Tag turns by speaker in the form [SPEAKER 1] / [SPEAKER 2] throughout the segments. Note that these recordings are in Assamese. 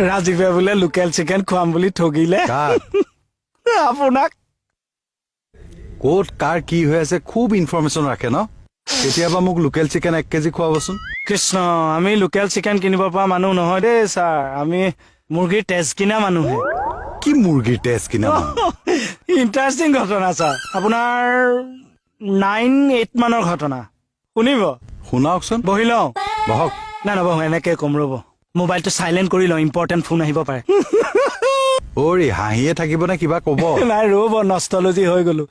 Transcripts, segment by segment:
[SPEAKER 1] ৰাজীৱে বোলে লোকেল চিকেন খুৱাম বুলি ঠগিলে আপোনাক।
[SPEAKER 2] ক'ত কাৰ কি হৈ আছে খুব ইনফৰমেশ্যন ৰাখে ন? কেতিয়াবা মোক লোকেল চিকেন 1 কেজি খুৱাবচোন।
[SPEAKER 1] কৃষ্ণ, আমি লোকেল চিকেন কিনিব পৰা মানুহ নহয় দেই ছাৰ। আমি মুৰ্গীৰ তেজ কিনা মানুহহে।
[SPEAKER 2] কি মুৰ্গীৰ তেজ কিনা?
[SPEAKER 1] ইণ্টাৰেষ্টিং ঘটনা ছাৰ, আপোনাৰ 9-8 মানৰ ঘটনা শুনিব?
[SPEAKER 2] শুনাওকচোন।
[SPEAKER 1] বহি লওঁ?
[SPEAKER 2] বহক।
[SPEAKER 1] নাই নবহো, এনেকে কম ৰ'ব। মোবাইলটো চাইলেণ্ট কৰি লওঁ, ইম্পৰ্টেণ্ট ফোন আহিব পাৰে।
[SPEAKER 2] অৰি হাঁহিয়ে থাকিব নে কিবা ক'ব?
[SPEAKER 1] নাই ৰ'ব, নষ্টলজি হৈ গলো।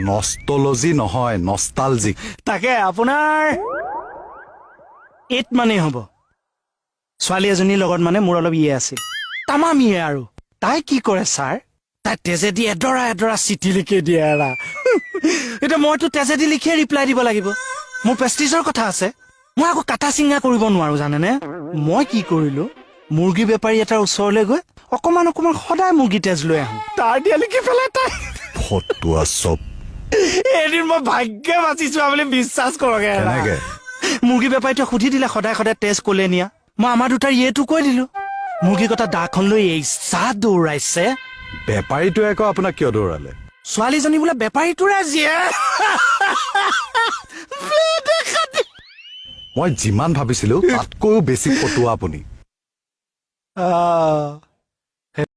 [SPEAKER 2] নষ্টলজি নহয়, নষ্টালজিক।
[SPEAKER 1] তাকে আপোনাৰ 8 মানেই হ'ব। ছোৱালী এজনীৰ লগত মানে মোৰ অলপ আছিল, তামাম আৰু তাই কি কৰে ছাৰ, তাই তেজেদি এডৰা এডৰা চিঠি লিখি দিয়ে এৰা। এতিয়া মইতো তেজেদি লিখিয়ে ৰিপ্লাই দিব লাগিব, মোৰ প্ৰেষ্টিজৰ কথা আছে। মই আকৌ কাটা চিঙা কৰিব নোৱাৰো জানেনে। মই কি কৰিলো, মুৰ্গী বেপাৰী এটাৰ ওচৰলৈ গৈ অকমান সদায় মুৰ্গী তেজ লৈ আহো, তাৰ দিয়া লিখি পেলাই তাই।
[SPEAKER 2] ফটোৱা চব।
[SPEAKER 1] এদিন মই ভাগ্যে বাচিছো বুলি বিশ্বাস কৰকে।
[SPEAKER 2] কেনেকে?
[SPEAKER 1] মুৰ্গী বেপাৰীটোৱে সুধি দিলে সদায় সদায় তেজ কলে নিয়া। মই আমাৰ দুটাৰ ইয়েটো কৈ দিলো। মুৰ্গী কটা দাখন লৈ এইচা দৌৰাইছে।
[SPEAKER 2] বেপাৰীটোৱে আকৌ আপোনাক কিয় দৌৰালে?
[SPEAKER 1] ছোৱালীজনী বোলে বেপাৰীটোৰে জীয়ে।
[SPEAKER 2] মই যিমান ভাবিছিলো তাতকৈও বেছি ফটোৱা আপুনি।